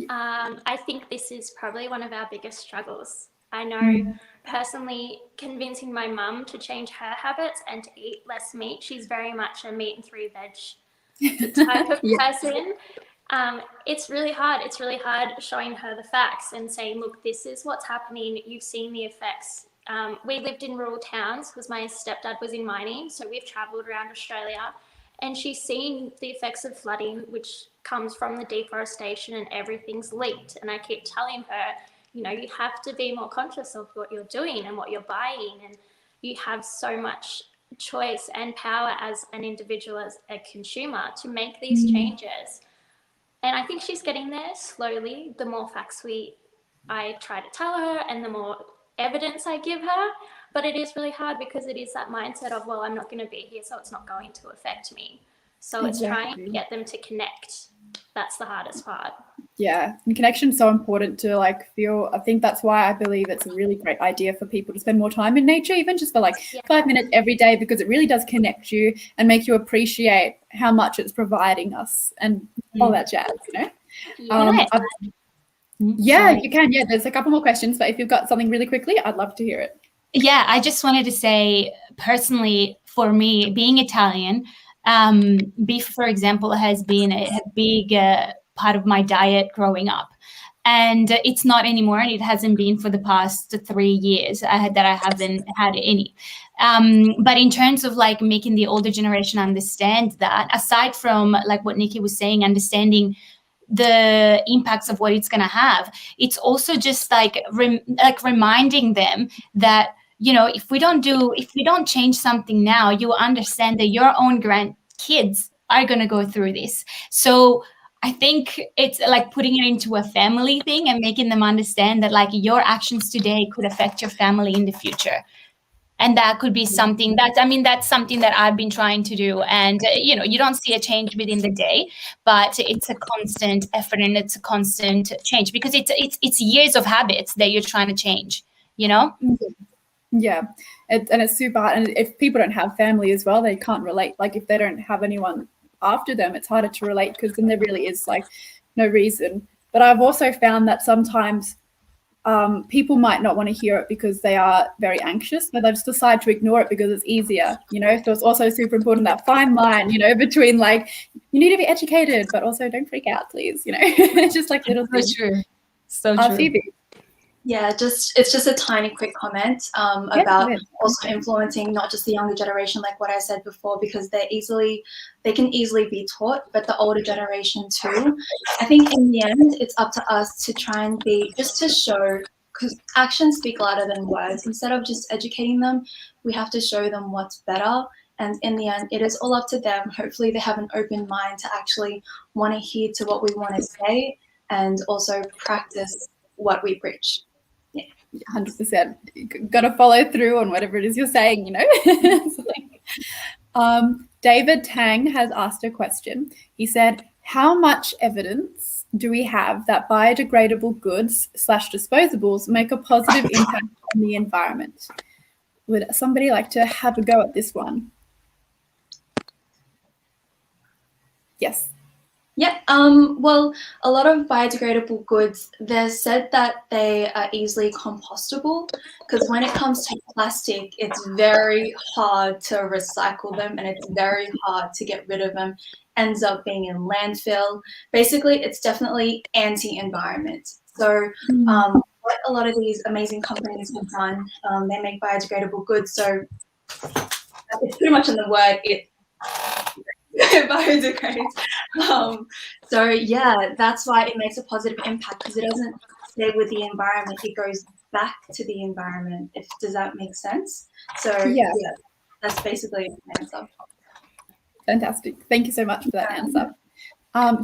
I think this is probably one of our biggest struggles. I know personally convincing my mum to change her habits and to eat less meat, she's very much a meat and 3 veg type of person. It's really hard. It's really hard showing her the facts and saying, look, this is what's happening. You've seen the effects. We lived in rural towns because my stepdad was in mining. So we've travelled around Australia and she's seen the effects of flooding, which comes from the deforestation and everything's linked. And I keep telling her, you know, you have to be more conscious of what you're doing and what you're buying. And you have so much choice and power as an individual, as a consumer, to make these changes. And I think she's getting there slowly. The more facts I try to tell her and the more evidence I give her. But it is really hard because it is that mindset of, well, I'm not going to be here, so it's not going to affect me. So it's trying to get them to connect. That's the hardest part. Yeah, and connection's so important to like feel. I think that's why I believe it's a really great idea for people to spend more time in nature, even just for like 5 minutes every day, because it really does connect you and make you appreciate how much it's providing us and all that jazz, you know? You can. Yeah, there's a couple more questions, but if you've got something really quickly, I'd love to hear it. Yeah, I just wanted to say, personally, for me, being Italian, beef, for example, has been a big part of my diet growing up. And it's not anymore, and it hasn't been for the past 3 years that I haven't had any. But in terms of like making the older generation understand that, aside from like what Nikki was saying, understanding the impacts of what it's going to have, it's also just like reminding them that, you know, if we don't change something now, you understand that your own grandkids are going to go through this. So I think it's like putting it into a family thing and making them understand that like your actions today could affect your family in the future. And that could be something that's something that I've been trying to do. And, you know, you don't see a change within the day, but it's a constant effort and it's a constant change, because it's years of habits that you're trying to change, you know? Yeah, and it's super hard. And if people don't have family as well, they can't relate. Like if they don't have anyone after them, it's harder to relate, because then there really is like no reason. But I've also found that sometimes people might not want to hear it because they are very anxious, but they just decide to ignore it because it's easier, you know? So it's also super important, that fine line, you know, between like, you need to be educated, but also don't freak out, please, you know? It's just like little things. So true. Phoebe. Yeah, it's just a tiny quick comment about also influencing not just the younger generation, like what I said before, because they can easily be taught, but the older generation too. I think in the end, it's up to us to try and just to show, because actions speak louder than words. Instead of just educating them, we have to show them what's better. And in the end, it is all up to them. Hopefully they have an open mind to actually want to hear to what we want to say and also practice what we preach. 100%. Got to follow through on whatever it is you're saying, you know. David Tang has asked a question. He said, how much evidence do we have that biodegradable goods / disposables make a positive impact on the environment? Would somebody like to have a go at this one? Yes. Yeah, well, a lot of biodegradable goods, they're said that they are easily compostable, because when it comes to plastic, it's very hard to recycle them and it's very hard to get rid of them. Ends up being in landfill. Basically, it's definitely anti-environment. So what a lot of these amazing companies have done, they make biodegradable goods. So it's pretty much in the word, it biodegrades. So yeah, that's why it makes a positive impact, because it doesn't stay with the environment, it goes back to the environment. Does that make sense? So yeah, that's basically the answer. Fantastic. Thank you so much for that answer.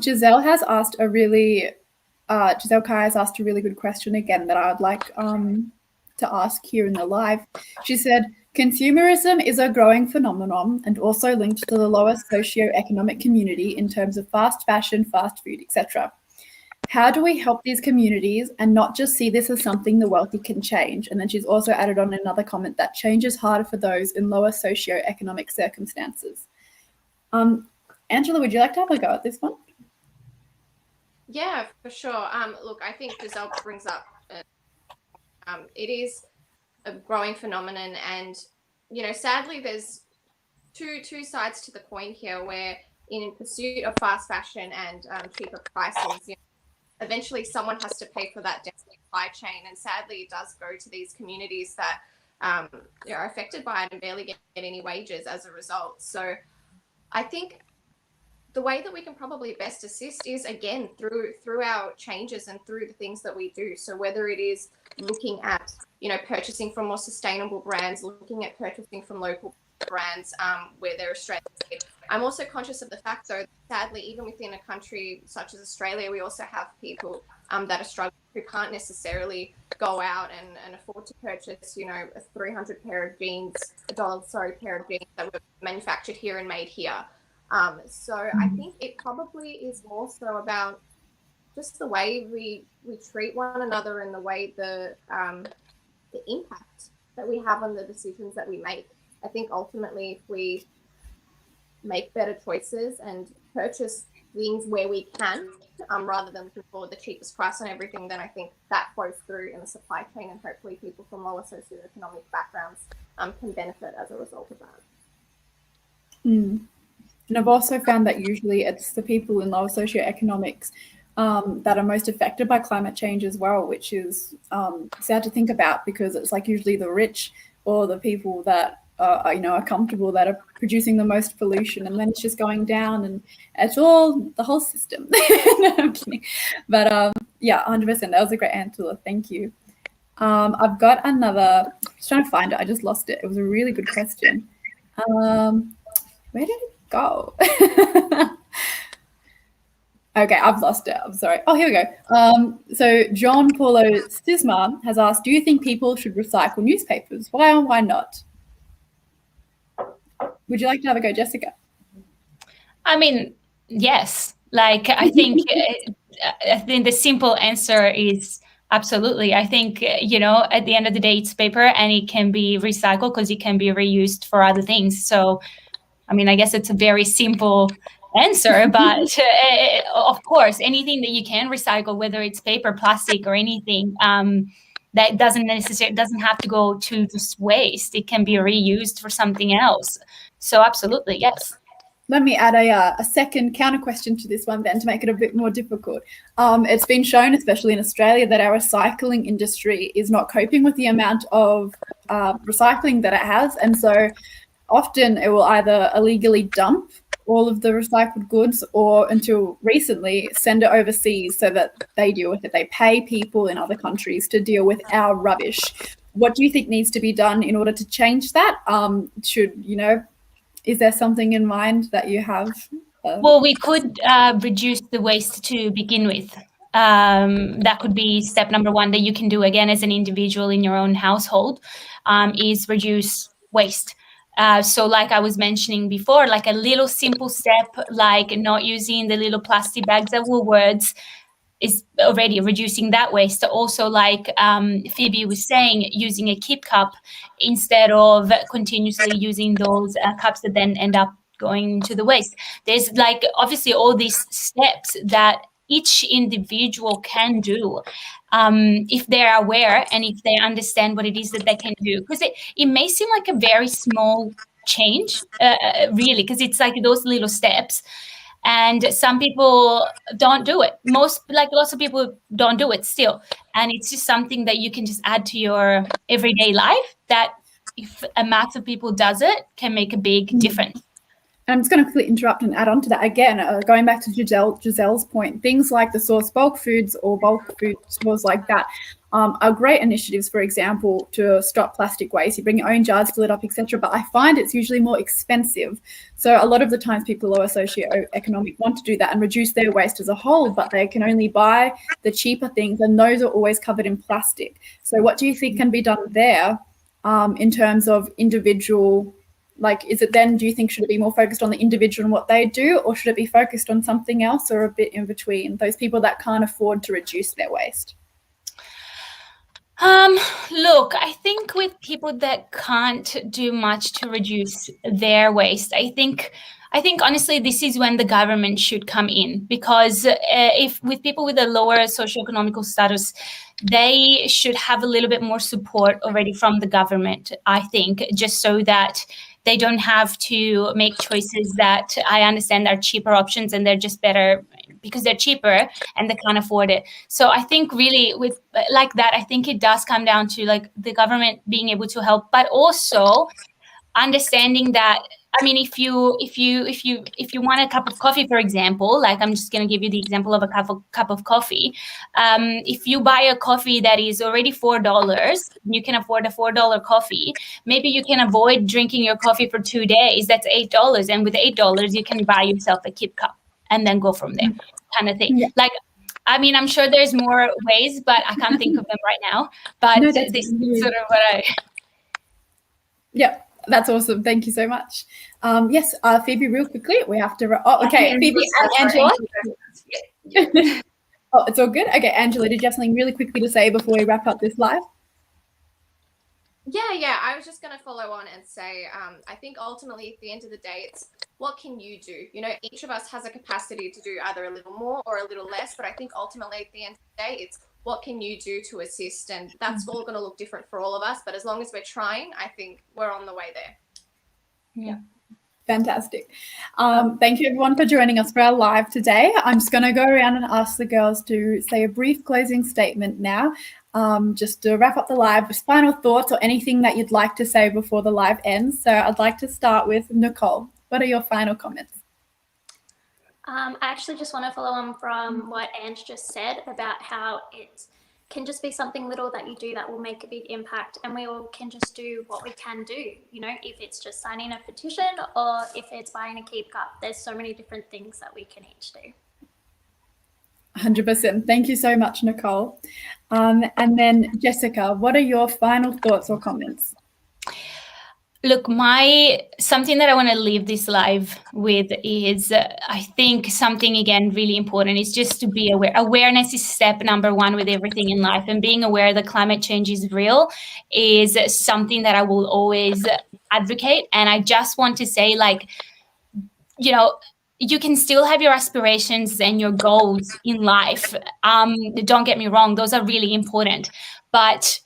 Giselle has asked Giselle Kai has asked a really good question again that I would like to ask here in the live. She said, Consumerism is a growing phenomenon and also linked to the lower socio-economic community in terms of fast fashion, fast food, etc. How do we help these communities and not just see this as something the wealthy can change? And then she's also added on another comment that change is harder for those in lower socio-economic circumstances. Angela, would you like to have a go at this one? Yeah, for sure. Look, I think Giselle brings up it is a growing phenomenon, and sadly, there's two sides to the coin here. Where in pursuit of fast fashion and cheaper prices, eventually someone has to pay for that supply chain, and sadly, it does go to these communities that are affected by it and barely get any wages as a result. So, I think the way that we can probably best assist is, again, through our changes and through the things that we do. So whether it is looking at, purchasing from more sustainable brands, looking at purchasing from local brands where they're Australian. I'm also conscious of the fact, though, sadly, even within a country such as Australia, we also have people that are struggling who can't necessarily go out and afford to purchase, a 300 pair of jeans that were manufactured here and made here. So I think it probably is more so about just the way we treat one another and the way the impact that we have on the decisions that we make. I think ultimately, if we make better choices and purchase things where we can, rather than looking for the cheapest price on everything, then I think that flows through in the supply chain, and hopefully people from lower socioeconomic backgrounds can benefit as a result of that. And I've also found that usually it's the people in lower socioeconomics that are most affected by climate change as well, which is sad to think about, because it's like usually the rich or the people that are comfortable that are producing the most pollution, and then it's just going down, and it's all the whole system. No, I'm kidding. But yeah, 100%. That was a great answer. Thank you. I've got another. I was trying to find it. I just lost it. It was a really good question. Where did it go? Okay, I've lost it. I'm sorry. Oh, here we go. So John Paulo Stisma has asked, do you think people should recycle newspapers? Why or why not? Would you like to have a go, Jessica? I mean, yes. Like, I think the simple answer is absolutely. I think, at the end of the day, it's paper and it can be recycled because it can be reused for other things. So, I mean, I guess it's a very simple answer, but of course, anything that you can recycle, whether it's paper, plastic, or anything, that doesn't have to go to just waste. It can be reused for something else. So absolutely, yes. Let me add a second counter question to this one then, to make it a bit more difficult. It's been shown, especially in Australia, that our recycling industry is not coping with the amount of recycling that it has. And so often it will either illegally dump all of the recycled goods, or until recently send it overseas so that they deal with it. They pay people in other countries to deal with our rubbish. What do you think needs to be done in order to change that? Is there something in mind that you have? Well, we could reduce the waste to begin with. That could be step number one that you can do, again, as an individual in your own household, is reduce waste. So like I was mentioning before, like a little simple step, like not using the little plastic bags at Woolworths, is already reducing that waste. Also, like Phoebe was saying, using a keep cup instead of continuously using those cups that then end up going into the waste. There's like obviously all these steps that each individual can do if they're aware and if they understand what it is that they can do. Because it may seem like a very small change, really, because it's like those little steps. And some people don't do it. Lots of people don't do it still. And it's just something that you can just add to your everyday life, that if a mass of people does it, can make a big difference. And I'm just going to quickly interrupt and add on to that again, going back to Giselle's point, things like the source bulk foods or bulk food stores like that are great initiatives, for example, to stop plastic waste. You bring your own jars, fill it up, etc. But I find it's usually more expensive. So a lot of the times people lower socioeconomic want to do that and reduce their waste as a whole, but they can only buy the cheaper things, and those are always covered in plastic. So what do you think can be done there in terms of individual, like, is it then, do you think, should it be more focused on the individual and what they do, or should it be focused on something else, or a bit in between, those people that can't afford to reduce their waste? Look, I think with people that can't do much to reduce their waste, I think honestly this is when the government should come in, because if with people with a lower socioeconomical status, they should have a little bit more support already from the government, I think, just so that they don't have to make choices that I understand are cheaper options and they're just better because they're cheaper and they can't afford it. So I think really with like that, I think it does come down to like the government being able to help, but also understanding that, I mean, if you want a cup of coffee, for example, like I'm just going to give you the example of a cup of coffee. If you buy a coffee that is already $4, you can afford a $4 coffee. Maybe you can avoid drinking your coffee for 2 days. That's $8, and with $8, you can buy yourself a Kip cup and then go from there, kind of thing. Yeah. Like, I mean, I'm sure there's more ways, but I can't think of them right now. But No, this is sort of what I. Yeah, that's awesome. Thank you so much. Yes, Phoebe, real quickly, we have to. Oh, okay, Phoebe and Angela. Oh, it's all good. Okay, Angela, did you have something really quickly to say before we wrap up this live? Yeah. I was just going to follow on and say, I think ultimately at the end of the day, it's what can you do? You know, each of us has a capacity to do either a little more or a little less, but I think ultimately at the end of the day, it's what can you do to assist? And that's all going to look different for all of us. But as long as we're trying, I think we're on the way there. Yeah. Fantastic. Thank you everyone for joining us for our live today. I'm just going to go around and ask the girls to say a brief closing statement now, just to wrap up the live with final thoughts or anything that you'd like to say before the live ends. So I'd like to start with Nicole. What are your final comments? I actually just want to follow on from what Ange just said about how it can just be something little that you do that will make a big impact, and we all can just do what we can do. You know, if it's just signing a petition or if it's buying a Keep cup, there's so many different things that we can each do. 100%. Thank you so much, Nicole. And then Jessica, what are your final thoughts or comments? Look, something that I want to leave this live with is, I think something, again, really important is just to be aware. Awareness is step number one with everything in life, and being aware that climate change is real is something that I will always advocate. And I just want to say, like, you know, you can still have your aspirations and your goals in life. Don't get me wrong, those are really important, but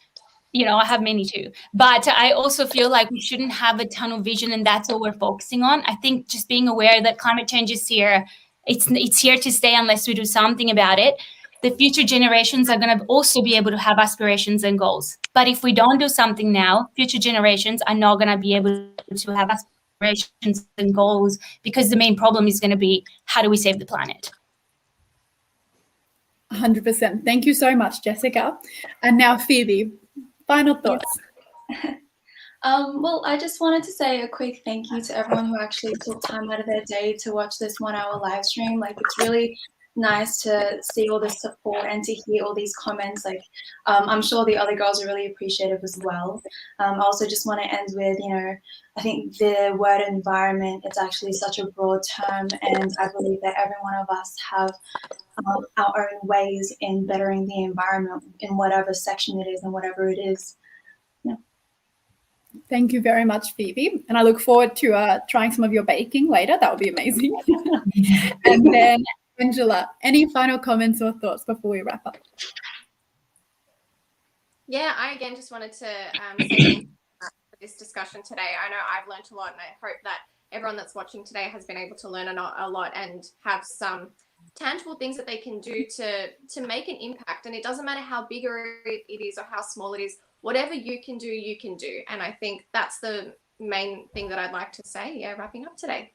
you know, I have many too. But I also feel like we shouldn't have a tunnel vision and that's all we're focusing on. I think just being aware that climate change is here, it's here to stay unless we do something about it. The future generations are going to also be able to have aspirations and goals. But if we don't do something now, future generations are not going to be able to have aspirations and goals, because the main problem is going to be, how do we save the planet? 100%. Thank you so much, Jessica. And now Phoebe, final thoughts. Well, I just wanted to say a quick thank you to everyone who actually took time out of their day to watch this 1 hour live stream. Like, it's really nice to see all this support and to hear all these comments. Like, I'm sure the other girls are really appreciative as well. I also just want to end with, you know, I think the word environment, it's actually such a broad term, and I believe that every one of us have our own ways in bettering the environment in whatever section it is and whatever it is. Yeah. Thank you very much, Phoebe. And I look forward to trying some of your baking later. That would be amazing. And then Angela, any final comments or thoughts before we wrap up? Yeah, I again just wanted to say thank you for this discussion today. I know I've learned a lot, and I hope that everyone that's watching today has been able to learn a lot and have some tangible things that they can do to make an impact. And it doesn't matter how big it is or how small it is, whatever you can do, you can do. And I think that's the main thing that I'd like to say, wrapping up today.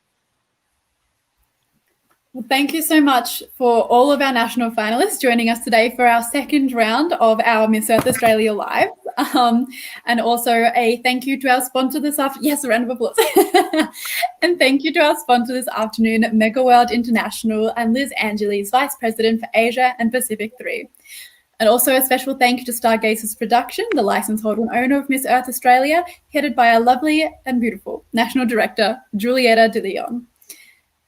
Well, thank you so much for all of our national finalists joining us today for our second round of our Miss Earth Australia Live. And also a thank you to our sponsor this afternoon. Yes, a round of applause. And thank you to our sponsor this afternoon, Megaworld International, and Liz Angeles, Vice President for Asia and Pacific 3. And also a special thank you to Stargazers Production, the license holder and owner of Miss Earth Australia, headed by our lovely and beautiful National Director, Julieta de Leon.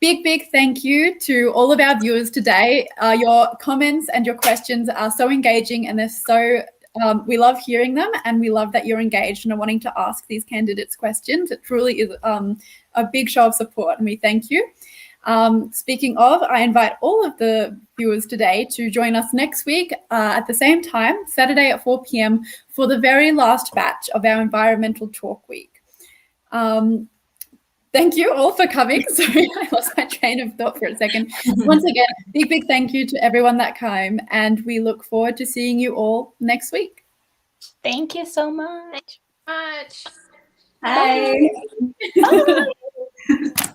Big thank you to all of our viewers today. Your comments and your questions are so engaging, and they're so, we love hearing them, and we love that you're engaged and are wanting to ask these candidates questions. It truly is a big show of support, and we thank you. Speaking of, I invite all of the viewers today to join us next week at the same time, Saturday at 4 p.m. for the very last batch of our Environmental Talk Week. Thank you all for coming. Sorry, I lost my train of thought for a second. Once again, big thank you to everyone that came, and we look forward to seeing you all next week. Thank you so much. Much. Bye. Bye.